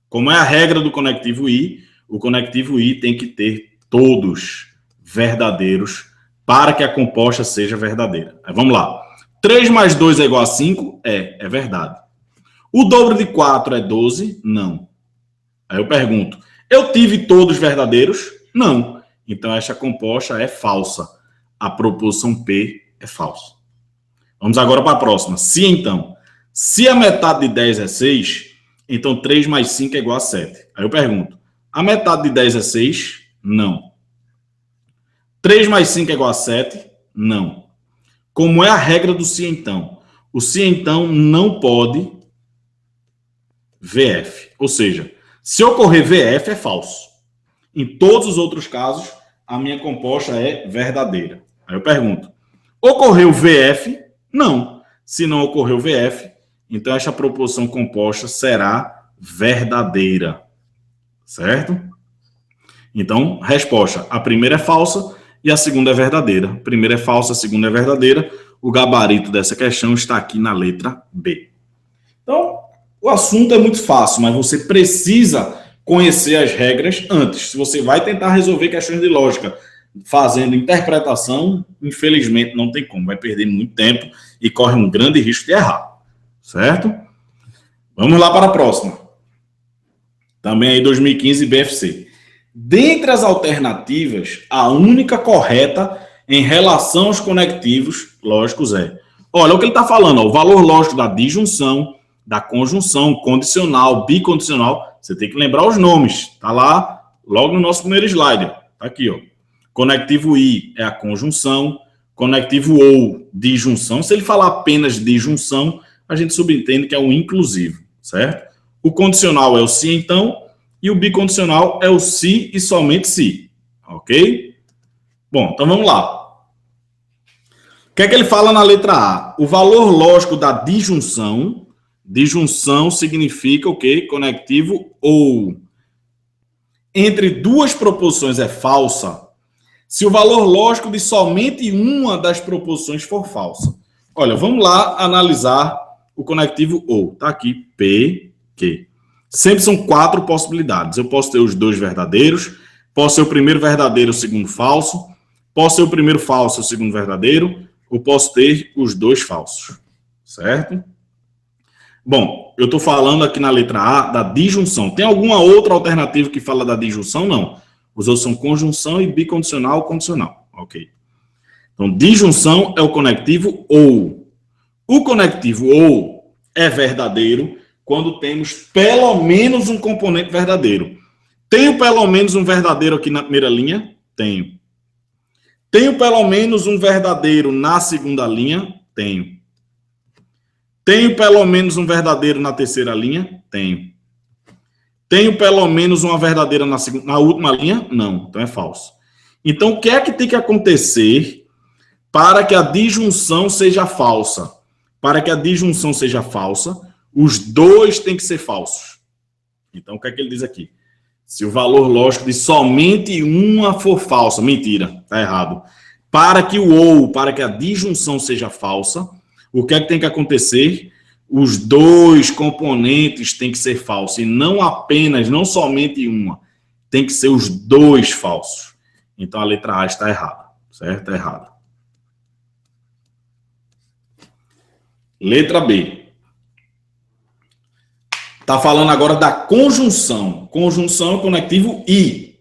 Como é a regra do conectivo I, o conectivo I tem que ter todos verdadeiros para que a composta seja verdadeira. Aí, vamos lá. 3 mais 2 é igual a 5? É verdade. O dobro de 4 é 12? Não. Aí eu pergunto, eu tive todos verdadeiros? Não. Então, esta composta é falsa. A proposição P é falsa. Vamos agora para a próxima. Se, então, se a metade de 10 é 6, então 3 mais 5 é igual a 7. Aí eu pergunto, a metade de 10 é 6? Não. 3 mais 5 é igual a 7? Não. Como é a regra do se, então? O se, então, não pode VF. Ou seja, se ocorrer VF, é falso. Em todos os outros casos, a minha composta é verdadeira. Aí eu pergunto, ocorreu VF? Não. Se não ocorreu VF, então esta proposição composta será verdadeira. Certo? Então, resposta. A primeira é falsa e a segunda é verdadeira. A primeira é falsa, a segunda é verdadeira. O gabarito dessa questão está aqui na letra B. Então, o assunto é muito fácil, mas você precisa conhecer as regras antes. Se você vai tentar resolver questões de lógica fazendo interpretação, infelizmente não tem como. Vai perder muito tempo e corre um grande risco de errar. Certo? Vamos lá para a próxima. Também aí 2015 BFC. Dentre as alternativas, a única correta em relação aos conectivos lógicos é... Olha o que ele está falando, ó, o valor lógico da disjunção, da conjunção, condicional, bicondicional. Você tem que lembrar os nomes. Está lá, logo no nosso primeiro slide. Está aqui, ó. Conectivo I é a conjunção. Conectivo OU, disjunção. Se ele falar apenas disjunção, a gente subentende que é um inclusivo, certo? O condicional é o se então, e o bicondicional é o se e somente se, ok? Bom, então vamos lá. O que é que ele fala na letra A? O valor lógico da disjunção. Disjunção significa o quê? Conectivo ou. Entre duas proposições é falsa se o valor lógico de somente uma das proposições for falsa. Olha, vamos lá analisar o conectivo ou. Tá aqui, P, Q. Sempre são 4 possibilidades. Eu posso ter os 2 verdadeiros, posso ser o primeiro verdadeiro e o segundo falso, posso ser o primeiro falso e o segundo verdadeiro, ou posso ter os 2 falsos, certo? Bom, eu estou falando aqui na letra A da disjunção. Tem alguma outra alternativa que fala da disjunção? Não. Os outros são conjunção e bicondicional, condicional. Ok. Então, disjunção é o conectivo ou. O conectivo ou é verdadeiro quando temos pelo menos um componente verdadeiro. Tenho pelo menos um verdadeiro aqui na primeira linha? Tenho. Tenho pelo menos um verdadeiro na segunda linha? Tenho. Tenho pelo menos um verdadeiro na terceira linha? Tenho. Tenho pelo menos uma verdadeira na última linha? Não, então é falso. Então, o que é que tem que acontecer para que a disjunção seja falsa? Para que a disjunção seja falsa, os 2 têm que ser falsos. Então, o que é que ele diz aqui? Se o valor lógico de somente uma for falsa, mentira, está errado. Para que para que a disjunção seja falsa, o que é que tem que acontecer? Os 2 componentes têm que ser falsos, e não apenas, não somente uma. Tem que ser os 2 falsos. Então, a letra A está errada, certo? Está errada. Letra B. Está falando agora da conjunção. Conjunção é conectivo I.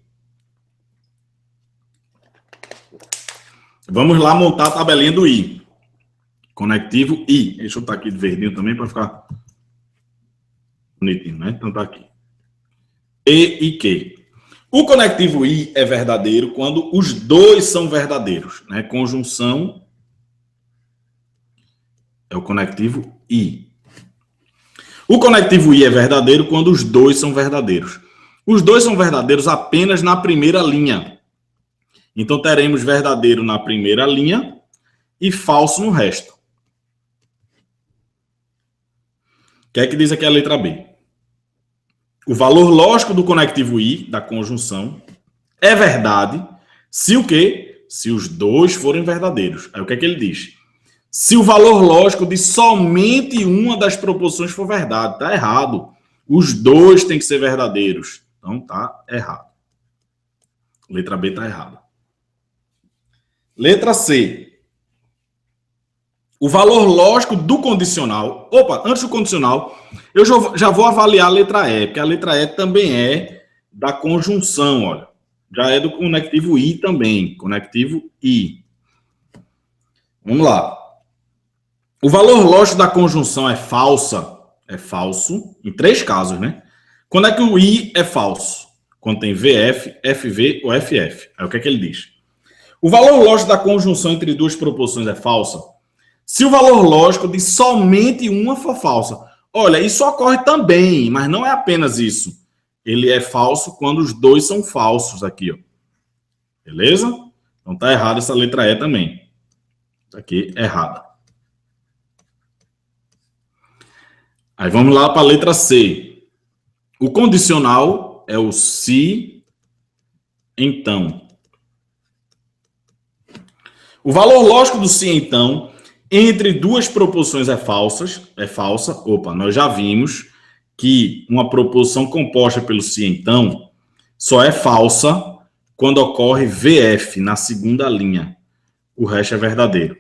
Vamos lá montar a tabelinha do I. Conectivo I. Deixa eu botar aqui de verdinho também para ficar bonitinho, né? Então tá aqui. E Q. O conectivo I é verdadeiro quando os 2 são verdadeiros, né? Conjunção é o conectivo I. O conectivo I é verdadeiro quando os 2 são verdadeiros. Os 2 são verdadeiros apenas na primeira linha. Então teremos verdadeiro na primeira linha e falso no resto. O que é que diz aqui a letra B? O valor lógico do conectivo I, da conjunção, é verdade se o quê? Se os 2 forem verdadeiros. Aí o que é que ele diz? Se o valor lógico de somente uma das proposições for verdade. Está errado. Os 2 têm que ser verdadeiros. Então está errado. Letra B está errada. Letra C. O valor lógico do condicional. Opa, antes do condicional, eu já vou avaliar a letra E, porque a letra E também é da conjunção, olha. Já é do conectivo I também. Conectivo I. Vamos lá. O valor lógico da conjunção é falsa. É falso em 3 casos, né? Quando é que o I é falso? Quando tem VF, FV ou FF. Aí o que é que ele diz? O valor lógico da conjunção entre 2 proposições é falsa se o valor lógico de somente uma for falsa. Olha, isso ocorre também, mas não é apenas isso. Ele é falso quando os 2 são falsos aqui, ó. Beleza? Então tá errada essa letra E também. Isso aqui é errada. Aí vamos lá para a letra C. O condicional é o se, então. O valor lógico do se, então, entre 2 proposições é falsa. Opa, nós já vimos que uma proposição composta pelo se, então, só é falsa quando ocorre VF na segunda linha. O resto é verdadeiro.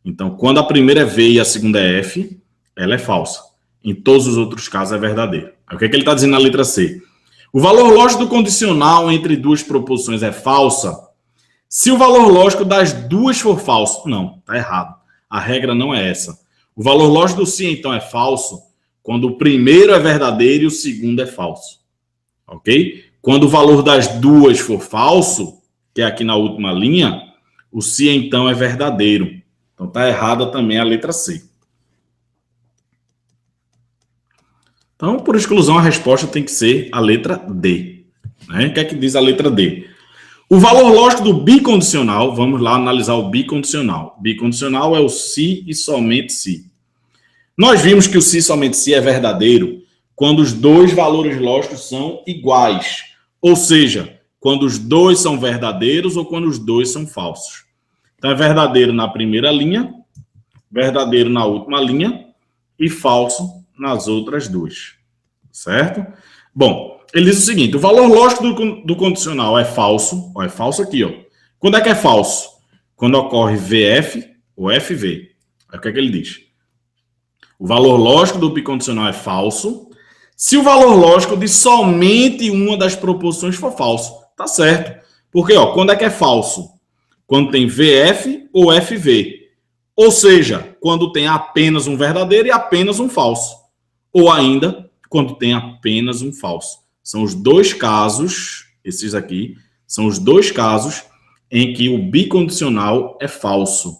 Então, quando a primeira é V e a segunda é F, ela é falsa. Em todos os outros casos é verdadeiro. O que é que ele está dizendo na letra C? O valor lógico do condicional entre 2 proposições é falsa se o valor lógico das 2 for falso. Não, está errado. A regra não é essa. O valor lógico do se, então, é falso quando o primeiro é verdadeiro e o segundo é falso. Ok? Quando o valor das 2 for falso, que é aqui na última linha, o se, então, é verdadeiro. Então, está errada também a letra C. Então, por exclusão, a resposta tem que ser a letra D. Né? O que é que diz a letra D? O valor lógico do bicondicional, vamos lá analisar o bicondicional. Bicondicional é o se e somente se. Nós vimos que o se e somente se é verdadeiro quando os dois valores lógicos são iguais. Ou seja, quando os dois são verdadeiros ou quando os dois são falsos. Então, é verdadeiro na primeira linha, verdadeiro na última linha e falso nas outras duas. Certo? Bom, ele diz o seguinte, o valor lógico do condicional é falso. Ó, é falso aqui, ó. Quando é que é falso? Quando ocorre VF ou FV. Aí o que é que ele diz? O valor lógico do bicondicional é falso se o valor lógico de somente uma das proposições for falso. Tá certo. Porque, ó, quando é que é falso? Quando tem VF ou FV. Ou seja, quando tem apenas um verdadeiro e apenas um falso. Ou ainda, quando tem apenas um falso. São os dois casos, esses aqui, são os dois casos em que o bicondicional é falso.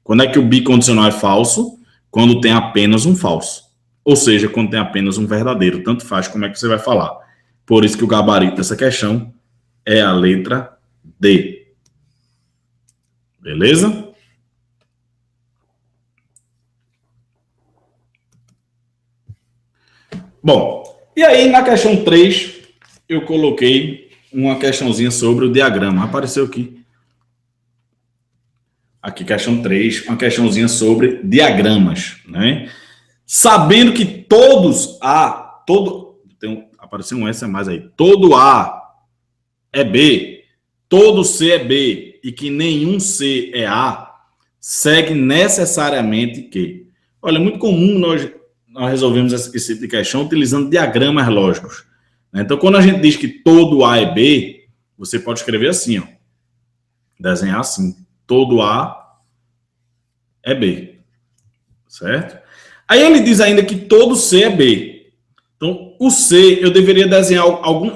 Quando é que o bicondicional é falso? Quando tem apenas um falso. Ou seja, quando tem apenas um verdadeiro. Tanto faz como é que você vai falar. Por isso que o gabarito dessa questão é a letra D. Beleza? Bom, e aí na questão 3, eu coloquei uma questãozinha sobre o diagrama. Apareceu aqui. Aqui, questão 3, uma questãozinha sobre diagramas, né? Sabendo que todos A, apareceu um S a mais aí, todo A é B, todo C é B e que nenhum C é A, segue necessariamente que... Olha, é muito comum nós resolvemos esse tipo de questão utilizando diagramas lógicos. Né? Então, quando a gente diz que todo A é B, você pode escrever assim, ó, desenhar assim, todo A é B, certo? Aí ele diz ainda que todo C é B. Então, o C eu deveria desenhar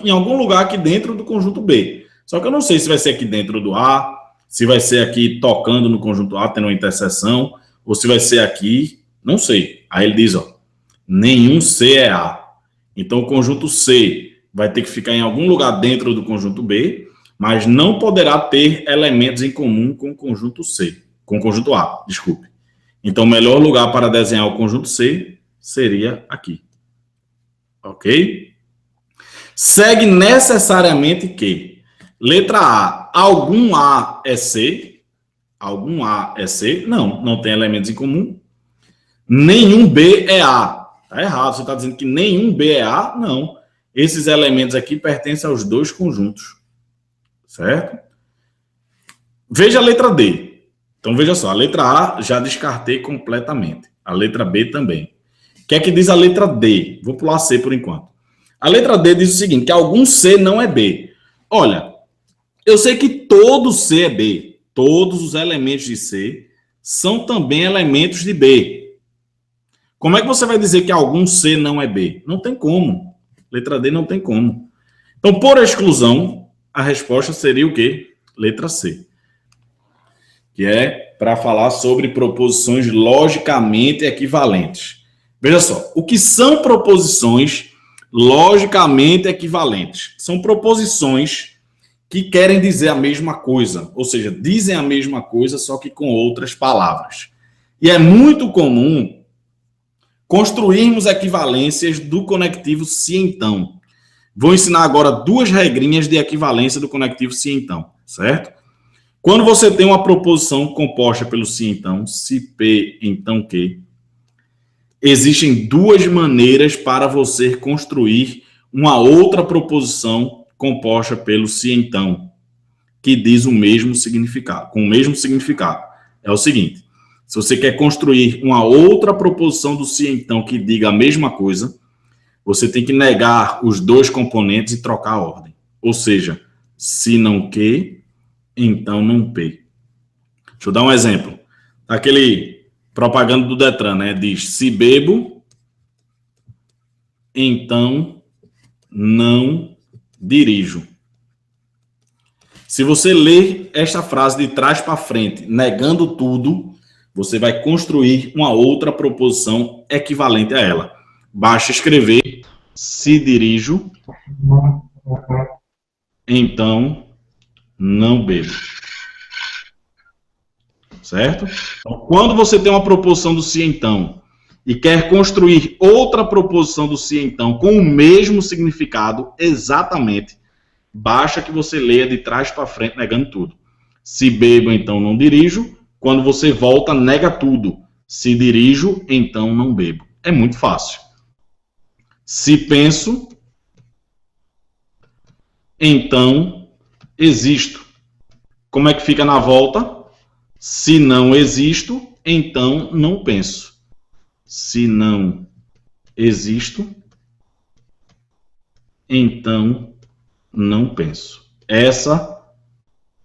em algum lugar aqui dentro do conjunto B. Só que eu não sei se vai ser aqui dentro do A, se vai ser aqui tocando no conjunto A, tendo uma interseção, ou se vai ser aqui, não sei. Aí ele diz, ó, nenhum C é A. Então, o conjunto C vai ter que ficar em algum lugar dentro do conjunto B, mas não poderá ter elementos em comum com o conjunto C, com o conjunto A, desculpe. Então, o melhor lugar para desenhar o conjunto C seria aqui. Ok? Segue necessariamente que, letra A, algum A é C? Algum A é C? Não, não tem elementos em comum. Nenhum B é A. Tá errado, você está dizendo que nenhum B é A? Não. Esses elementos aqui pertencem aos dois conjuntos. Certo? Veja a letra D. Então, veja só, a letra A já descartei completamente. A letra B também. O que é que diz a letra D? Vou pular C por enquanto. A letra D diz o seguinte, que algum C não é B. Olha, eu sei que todo C é B. Todos os elementos de C são também elementos de B. Como é que você vai dizer que algum C não é B? Não tem como. Letra D não tem como. Então, por exclusão, a resposta seria o quê? Letra C. Que é para falar sobre proposições logicamente equivalentes. Veja só, o que são proposições logicamente equivalentes? São proposições que querem dizer a mesma coisa, ou seja, dizem a mesma coisa, só que com outras palavras. E é muito comum construirmos equivalências do conectivo se então. Vou ensinar agora duas regrinhas de equivalência do conectivo se então, certo? Quando você tem uma proposição composta pelo se então, se P, então Q, existem duas maneiras para você construir uma outra proposição composta pelo se então, que diz o mesmo significado, com o mesmo significado. É o seguinte, se você quer construir uma outra proposição do se então que diga a mesma coisa, você tem que negar os dois componentes e trocar a ordem. Ou seja, se não Q, então não P. Deixa eu dar um exemplo. Aquele propaganda do Detran, né? Diz, se bebo, então não dirijo. Se você ler esta frase de trás para frente, negando tudo, você vai construir uma outra proposição equivalente a ela. basta escrever se dirijo, então não bebo. Certo? Então, quando você tem uma proposição do se então e quer construir outra proposição do se então com o mesmo significado, exatamente, basta que você leia de trás para frente negando tudo. Se bebo, então não dirijo. Quando você volta, nega tudo. Se dirijo, então não bebo. É muito fácil. Se penso, então existo. Como é que fica na volta? Se não existo, então não penso. Se não existo, então não penso. Essa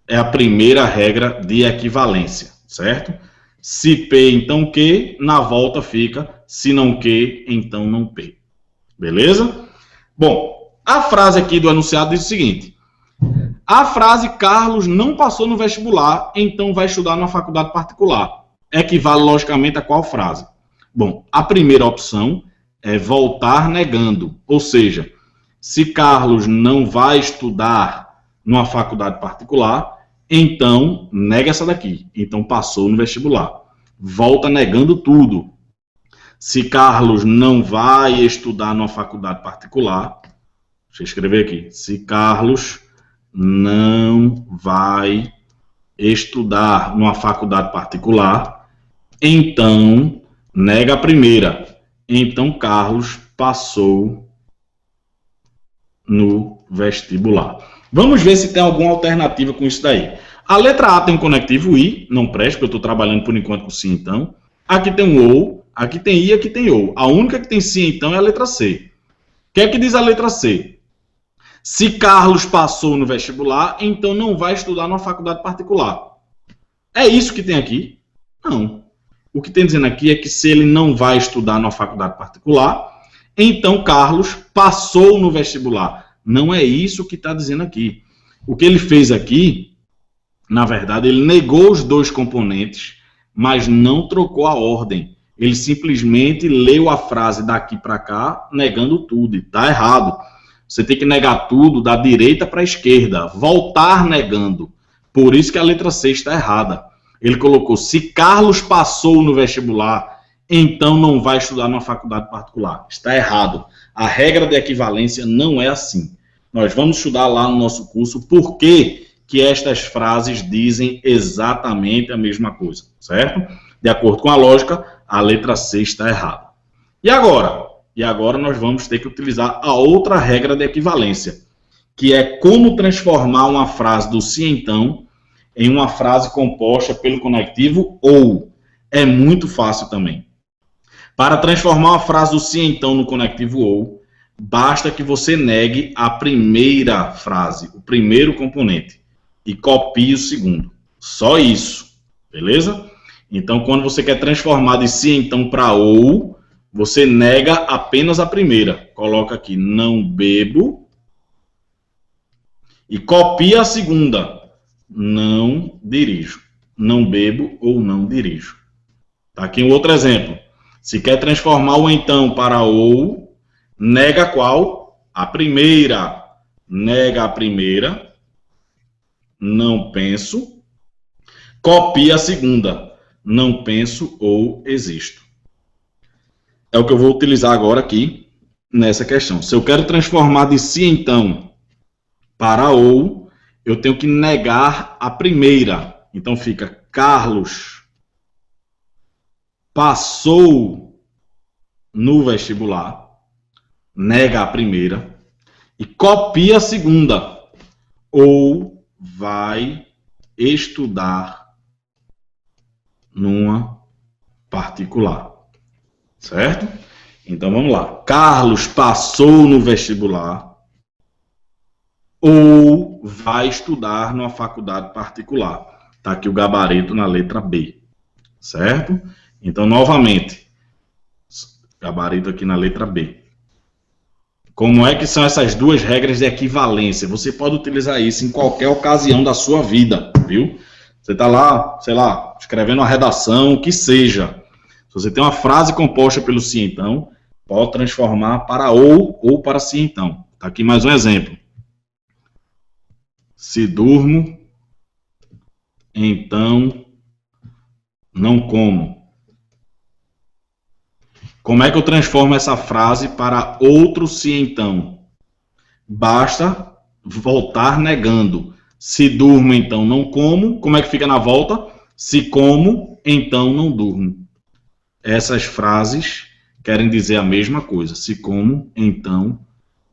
é a primeira regra de equivalência, certo? Se P, então que, na volta fica se não que, então não P. Beleza? Bom, a frase aqui do enunciado diz o seguinte: a frase Carlos não passou no vestibular, então vai estudar numa faculdade particular. Equivale logicamente a qual frase? Bom, a primeira opção é voltar negando, ou seja, se Carlos não vai estudar numa faculdade particular, então nega essa daqui, então passou no vestibular. Volta negando tudo. Se Carlos não vai estudar numa faculdade particular, deixa eu escrever aqui, se Carlos não vai estudar numa faculdade particular, então nega a primeira. Então Carlos passou no vestibular. Vamos ver se tem alguma alternativa com isso daí. A letra A tem um conectivo I, não presta, porque eu estou trabalhando por enquanto com sim, então. Aqui tem um ou, aqui tem I, aqui tem ou. A única que tem sim, então, é a letra C. O que é que diz a letra C? Se Carlos passou no vestibular, então não vai estudar numa faculdade particular. É isso que tem aqui? Não. O que tem dizendo aqui é que se ele não vai estudar numa faculdade particular, então Carlos passou no vestibular. Não é isso que está dizendo aqui. O que ele fez aqui, na verdade, ele negou os dois componentes, mas não trocou a ordem. Ele simplesmente leu a frase daqui para cá, negando tudo. E está errado. Você tem que negar tudo da direita para a esquerda. Voltar negando. Por isso que a letra C está errada. Ele colocou, se Carlos passou no vestibular, então não vai estudar numa faculdade particular. Está errado. A regra de equivalência não é assim. Nós vamos estudar lá no nosso curso por que estas frases dizem exatamente a mesma coisa, certo? De acordo com a lógica, a letra C está errada. E agora? E agora nós vamos ter que utilizar a outra regra de equivalência, que é como transformar uma frase do se então em uma frase composta pelo conectivo ou. É muito fácil também. Para transformar uma frase do se então no conectivo ou, basta que você negue a primeira frase, o primeiro componente, e copie o segundo. Só isso, beleza? Então, quando você quer transformar de se então para ou, você nega apenas a primeira. Coloca aqui, não bebo, e copia a segunda, não dirijo. Não bebo ou não dirijo. Tá aqui um outro exemplo. Se quer transformar o então para ou, nega qual? A primeira. Nega a primeira. Não penso. Copia a segunda. Não penso ou existo. É o que eu vou utilizar agora aqui nessa questão. Se eu quero transformar de se então para ou, eu tenho que negar a primeira. Então fica Carlos passou no vestibular, nega a primeira e copia a segunda, ou vai estudar numa particular, certo? Então vamos lá. Carlos passou no vestibular ou vai estudar numa faculdade particular. Está aqui o gabarito na letra B, certo? Então, novamente, gabarito aqui na letra B. Como é que são essas duas regras de equivalência? Você pode utilizar isso em qualquer ocasião da sua vida, viu? Você está lá, sei lá, escrevendo uma redação, o que seja. Se você tem uma frase composta pelo se então, Pode transformar para ou para se então. Tá aqui mais um exemplo. Se durmo, então não como. Como é que eu transformo essa frase para outro se então? Basta voltar negando. Se durmo, então não como. Como é que fica na volta? Se como, então não durmo. Essas frases querem dizer a mesma coisa. Se como, então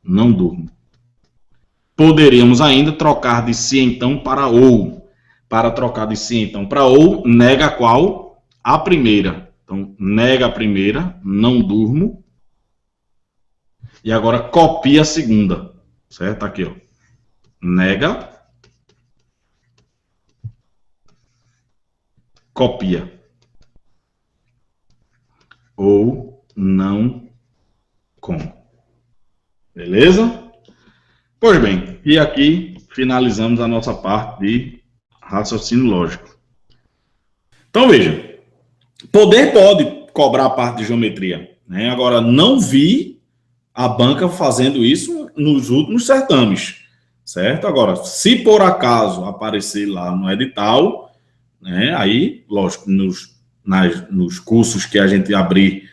não durmo. Poderíamos ainda trocar de se então para ou. Para trocar de se então para ou, nega qual? A primeira. Então, nega a primeira, não durmo. E agora copia a segunda. Certo? Aqui, ó. Nega, copia. Ou não como. Beleza? Pois bem, e aqui finalizamos a nossa parte de raciocínio lógico. Então veja, poder pode cobrar a parte de geometria, né? Agora, não vi a banca fazendo isso nos últimos certames, certo? Agora, se por acaso aparecer lá no edital, né, aí, lógico, nos cursos que a gente abrir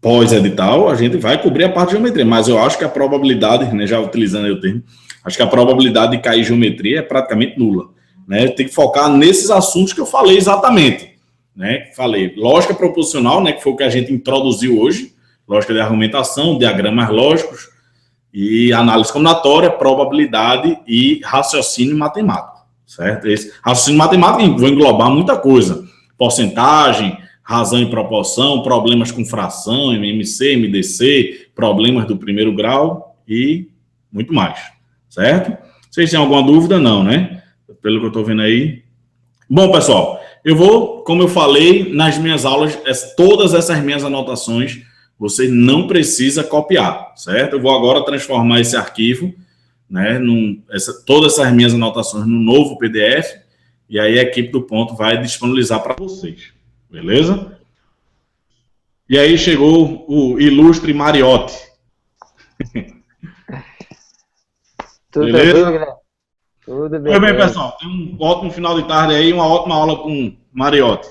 pós-edital, a gente vai cobrir a parte de geometria, mas eu acho que a probabilidade, né, já utilizando aí o termo, acho que a probabilidade de cair geometria é praticamente nula, né? Tem que focar nesses assuntos que eu falei exatamente, né? Falei lógica proposicional, né, que foi o que a gente introduziu hoje, lógica de argumentação, diagramas lógicos e análise combinatória, probabilidade e raciocínio matemático, certo? Esse raciocínio matemático vai englobar muita coisa, porcentagem, razão e proporção, problemas com fração, MMC, MDC, problemas do primeiro grau e muito mais, certo? Vocês têm alguma dúvida? Não, né? Pelo que eu estou vendo aí. Bom, pessoal, eu vou, como eu falei nas minhas aulas, todas essas minhas anotações, você não precisa copiar, certo? Eu vou agora transformar esse arquivo, né, todas essas minhas anotações no novo PDF, e aí a equipe do Ponto vai disponibilizar para vocês. Beleza? E aí chegou o ilustre Mariotti. Tudo beleza? tranquilo, Guilherme? Tudo bem. Pois bem, pessoal, tem um ótimo final de tarde aí, uma ótima aula com Mariotti.